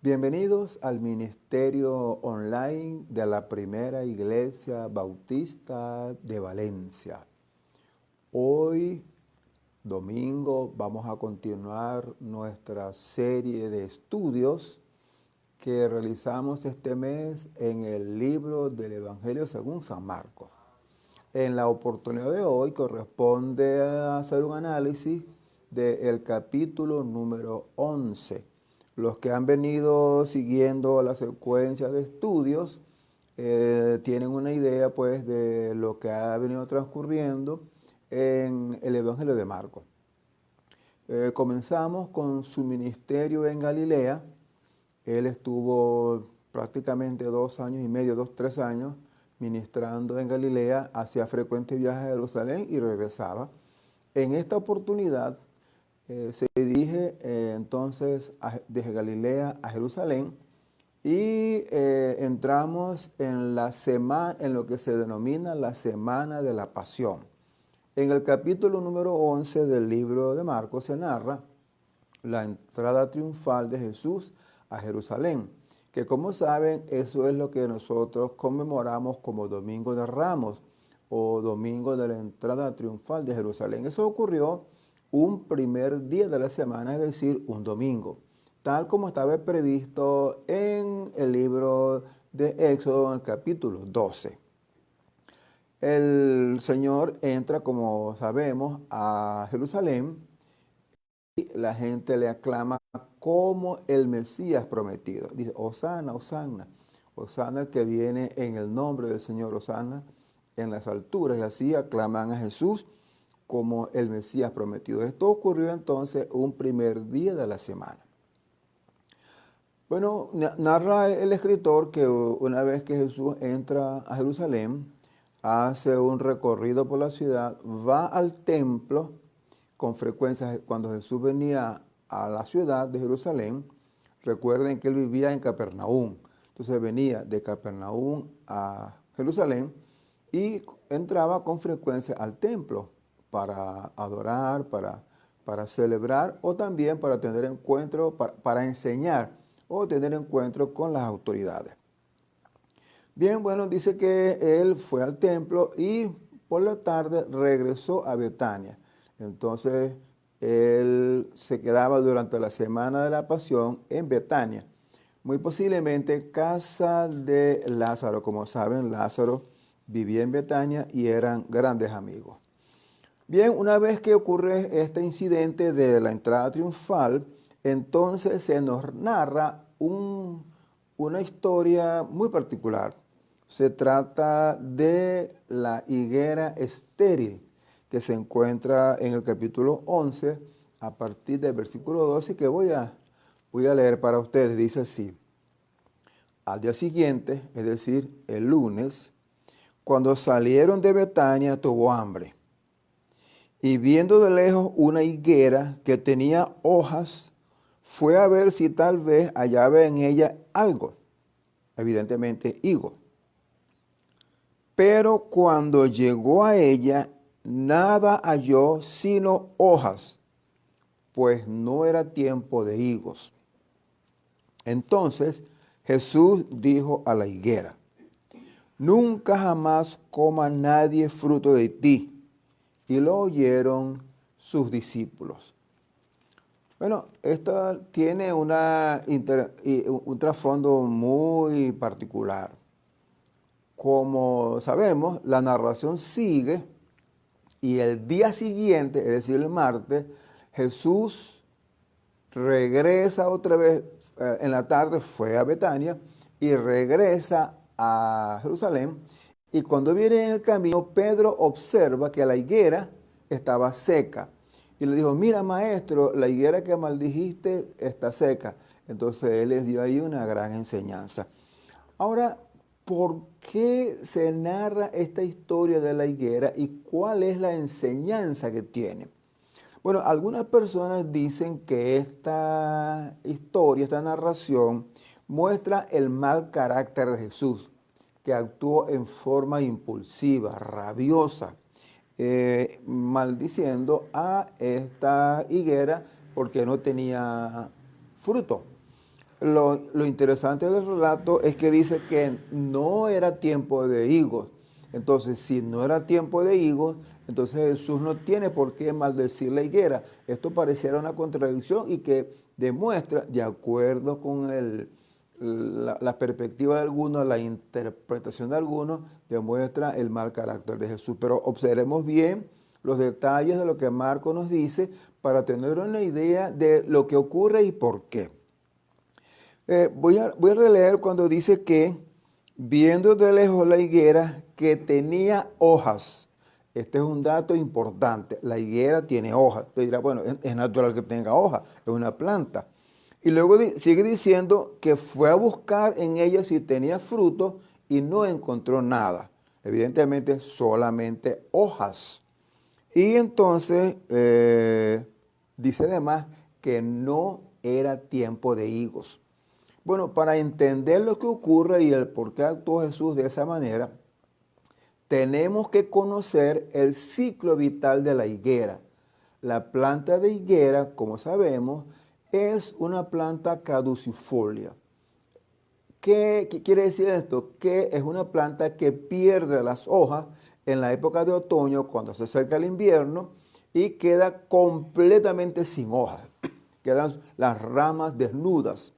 Bienvenidos al Ministerio Online de la Primera Iglesia Bautista de Valencia. Hoy, domingo, vamos a continuar nuestra serie de estudios que realizamos este mes en el libro del Evangelio según San Marcos. En la oportunidad de hoy corresponde a hacer un análisis del capítulo número 11. Los que han venido siguiendo la secuencia de estudios tienen una idea pues de lo que ha venido transcurriendo en el Evangelio de Marcos. Comenzamos con su ministerio en Galilea. Él estuvo prácticamente 2 años y medio, 3 años, ministrando en Galilea, hacía frecuentes viajes a Jerusalén y regresaba. En esta oportunidad se dirige entonces desde Galilea a Jerusalén y entramos en la semana, en lo que se denomina la Semana de la Pasión. En el capítulo número 11 del libro de Marcos se narra la entrada triunfal de Jesús a Jerusalén, que como saben, eso es lo que nosotros conmemoramos como Domingo de Ramos o Domingo de la entrada triunfal de Jerusalén. Eso ocurrió un primer día de la semana, es decir, un domingo, tal como estaba previsto en el libro de Éxodo, en el capítulo 12. El Señor entra, como sabemos, a Jerusalén y la gente le aclama como el Mesías prometido. Dice, Hosana, Hosana, Hosana el que viene en el nombre del Señor, Hosana en las alturas. Y así aclaman a Jesús como el Mesías prometido. Esto ocurrió entonces un primer día de la semana. Bueno, narra el escritor que una vez que Jesús entra a Jerusalén, hace un recorrido por la ciudad, va al templo. Con frecuencia, cuando Jesús venía a la ciudad de Jerusalén, recuerden que él vivía en Capernaum. Entonces venía de Capernaum a Jerusalén y entraba con frecuencia al templo para adorar, para celebrar o también para tener encuentro, para enseñar o tener encuentro con las autoridades. Bien, bueno, dice que él fue al templo y por la tarde regresó a Betania. Entonces, él se quedaba durante la semana de la Pasión en Betania. Muy posiblemente casa de Lázaro. Como saben, Lázaro vivía en Betania y eran grandes amigos. Bien, una vez que ocurre este incidente de la entrada triunfal, entonces se nos narra una historia muy particular. Se trata de la higuera estéril que se encuentra en el capítulo 11 a partir del versículo 12 que voy a leer para ustedes. Dice así: al día siguiente, es decir, el lunes, cuando salieron de Betania, tuvo hambre. Y viendo de lejos una higuera que tenía hojas, fue a ver si tal vez hallaba en ella algo, evidentemente higo. Pero cuando llegó a ella, nada halló sino hojas, pues no era tiempo de higos. Entonces Jesús dijo a la higuera: nunca jamás coma nadie fruto de ti. Y lo oyeron sus discípulos. Bueno, esto tiene un trasfondo muy particular. Como sabemos, la narración sigue y el día siguiente, es decir, el martes, Jesús regresa otra vez, en la tarde fue a Betania y regresa a Jerusalén. Y cuando viene en el camino, Pedro observa que la higuera estaba seca. Y le dijo, mira maestro, la higuera que maldijiste está seca. Entonces él les dio ahí una gran enseñanza. Ahora, ¿por qué se narra esta historia de la higuera y cuál es la enseñanza que tiene? Bueno, algunas personas dicen que esta historia, esta narración, muestra el mal carácter de Jesús, que actuó en forma impulsiva, rabiosa, maldiciendo a esta higuera porque no tenía fruto. lo interesante del relato es que dice que no era tiempo de higos. Entonces, si no era tiempo de higos, entonces Jesús no tiene por qué maldecir la higuera. Esto pareciera una contradicción y que demuestra, de acuerdo con la perspectiva de algunos, la interpretación de algunos, demuestra el mal carácter de Jesús. Pero observemos bien los detalles de lo que Marco nos dice para tener una idea de lo que ocurre y por qué. Voy a releer cuando dice que, viendo de lejos la higuera que tenía hojas. Este es un dato importante. La higuera tiene hojas. Usted dirá, bueno, es natural que tenga hojas, es una planta. Y luego sigue diciendo que fue a buscar en ella si tenía fruto y no encontró nada. Evidentemente, solamente hojas. Y entonces dice además que no era tiempo de higos. Bueno, para entender lo que ocurre y el por qué actuó Jesús de esa manera, tenemos que conocer el ciclo vital de la higuera. La planta de higuera, como sabemos, es una planta caducifolia. ¿Qué quiere decir esto? Que es una planta que pierde las hojas en la época de otoño, cuando se acerca el invierno, y queda completamente sin hojas. Quedan las ramas desnudas.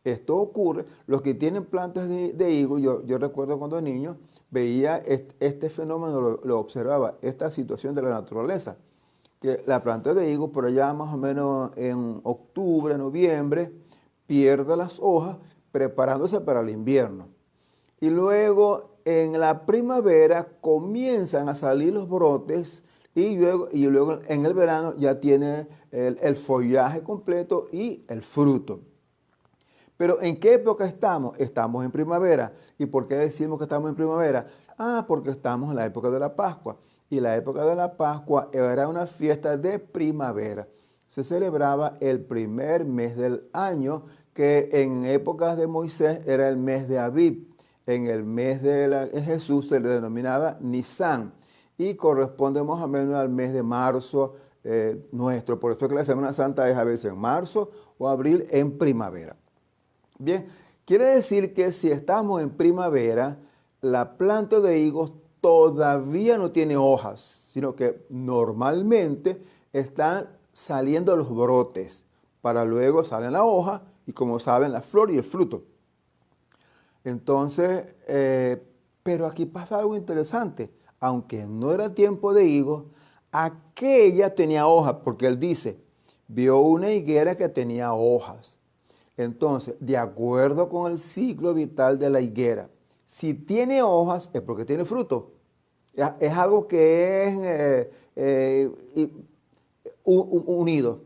Esto ocurre, los que tienen plantas de higo, yo recuerdo cuando niño, veía este fenómeno, lo observaba, esta situación de la naturaleza, que la planta de higo por allá más o menos en octubre, noviembre, pierde las hojas preparándose para el invierno. Y luego en la primavera comienzan a salir los brotes y luego en el verano ya tiene el follaje completo y el fruto. Pero ¿en qué época estamos? Estamos en primavera. ¿Y por qué decimos que estamos en primavera? Porque estamos en la época de la Pascua. Y la época de la Pascua era una fiesta de primavera. Se celebraba el primer mes del año, que en épocas de Moisés era el mes de Abib. En el mes de Jesús se le denominaba Nisan y corresponde más o menos al mes de marzo nuestro. Por eso es que la Semana Santa es a veces en marzo o abril en primavera. Bien, quiere decir que si estamos en primavera, la planta de higos todavía no tiene hojas, sino que normalmente están saliendo los brotes, para luego salen la hoja y, como saben, la flor y el fruto. Entonces, pero aquí pasa algo interesante. Aunque no era tiempo de higos, aquella tenía hojas, porque él dice, vio una higuera que tenía hojas. Entonces, de acuerdo con el ciclo vital de la higuera, si tiene hojas es porque tiene fruto. Es algo que es unido.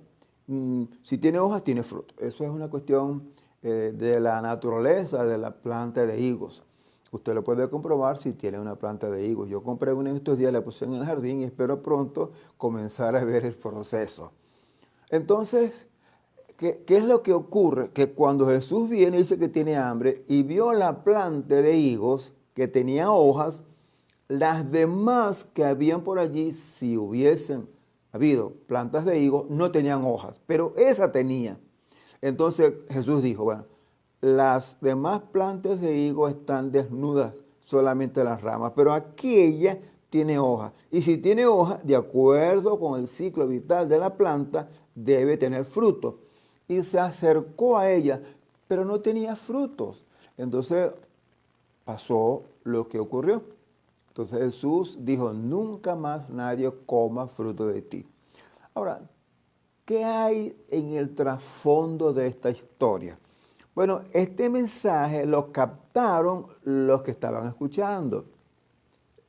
Si tiene hojas, tiene fruto. Eso es una cuestión de la naturaleza de la planta de higos. Usted lo puede comprobar si tiene una planta de higos. Yo compré una en estos días, la puse en el jardín y espero pronto comenzar a ver el proceso. Entonces, ¿qué es lo que ocurre? Que cuando Jesús viene y dice que tiene hambre y vio la planta de higos que tenía hojas, las demás que habían por allí, si hubiesen habido plantas de higos, no tenían hojas, pero esa tenía. Entonces Jesús dijo, bueno, las demás plantas de higos están desnudas, solamente las ramas, pero aquella tiene hojas. Y si tiene hojas, de acuerdo con el ciclo vital de la planta, debe tener frutos. Y se acercó a ella, pero no tenía frutos. Entonces pasó lo que ocurrió. Entonces Jesús dijo, nunca más nadie coma fruto de ti. Ahora, ¿qué hay en el trasfondo de esta historia? Bueno, este mensaje lo captaron los que estaban escuchando.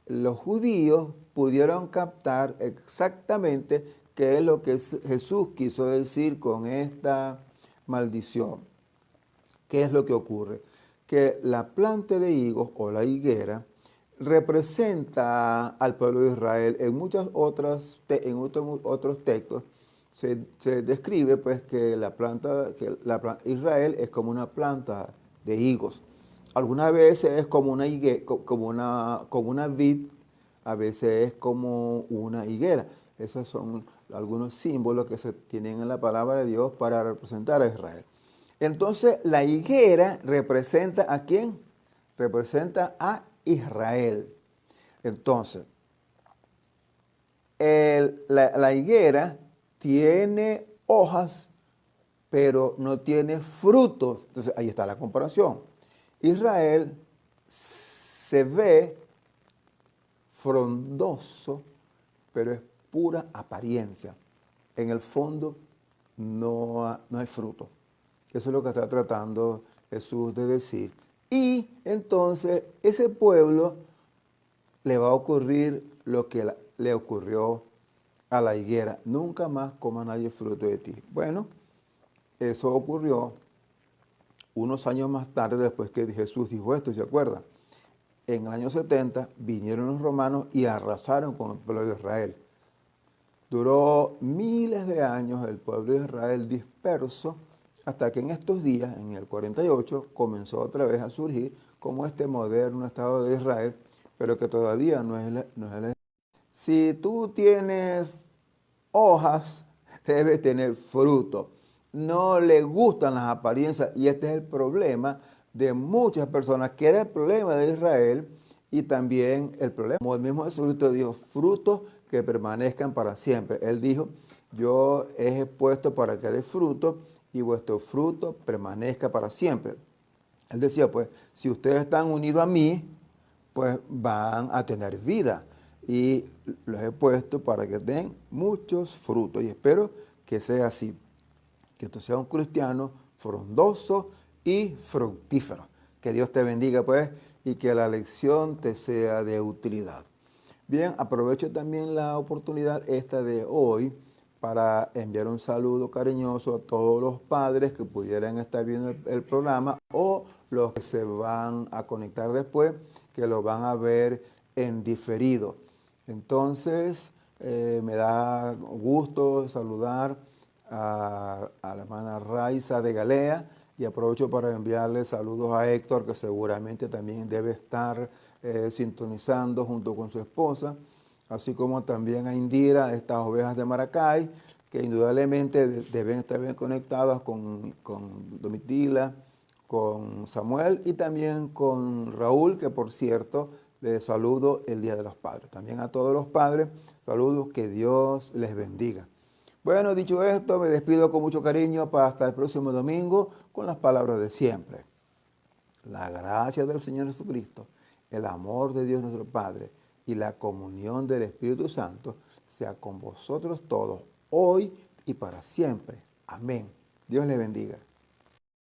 Los judíos pudieron captar exactamente qué es lo que Jesús quiso decir con esta maldición. ¿Qué es lo que ocurre? Que la planta de higos o la higuera representa al pueblo de Israel. En muchas otras, otros textos se describe pues que Israel es como una planta de higos. Algunas veces es como como una vid, a veces es como una higuera. Esos son algunos símbolos que se tienen en la palabra de Dios para representar a Israel. Entonces, la higuera representa ¿a quién? Representa a Israel. Entonces, la higuera tiene hojas, pero no tiene frutos. Entonces, ahí está la comparación. Israel se ve frondoso, pero es pura apariencia. En el fondo no hay fruto. Eso es lo que está tratando Jesús de decir. Y entonces ese pueblo le va a ocurrir lo que le ocurrió a la higuera. Nunca más coma nadie fruto de ti. Bueno, eso ocurrió unos años más tarde después que Jesús dijo esto, ¿se acuerdan? En el año 70 vinieron los romanos y arrasaron con el pueblo de Israel. Duró miles de años el pueblo de Israel disperso hasta que en estos días, en el 48, comenzó otra vez a surgir como este moderno Estado de Israel, pero que todavía no es. Si tú tienes hojas, debes tener fruto. No le gustan las apariencias y este es el problema de muchas personas, que era el problema de Israel y también el problema. Como el mismo Jesús dijo, frutos que permanezcan para siempre. Él dijo, yo he puesto para que dé fruto y vuestro fruto permanezca para siempre. Él decía, pues, si ustedes están unidos a mí, pues van a tener vida. Y los he puesto para que den muchos frutos. Y espero que sea así. Que tú seas un cristiano frondoso y fructífero. Que Dios te bendiga, pues, y que la lección te sea de utilidad. Bien, aprovecho también la oportunidad esta de hoy para enviar un saludo cariñoso a todos los padres que pudieran estar viendo el programa o los que se van a conectar después, que lo van a ver en diferido. Entonces, me da gusto saludar a la hermana Raiza de Galea y aprovecho para enviarle saludos a Héctor, que seguramente también debe estar sintonizando junto con su esposa, así como también a Indira, estas ovejas de Maracay, que indudablemente deben estar bien conectadas con Domitila, con Samuel y también con Raúl, que por cierto les saludo el Día de los Padres. También a todos los padres, saludos, que Dios les bendiga. Bueno, dicho esto, me despido con mucho cariño para hasta el próximo domingo con las palabras de siempre. La gracia del Señor Jesucristo, el amor de Dios nuestro Padre y la comunión del Espíritu Santo sea con vosotros todos, hoy y para siempre. Amén. Dios les bendiga.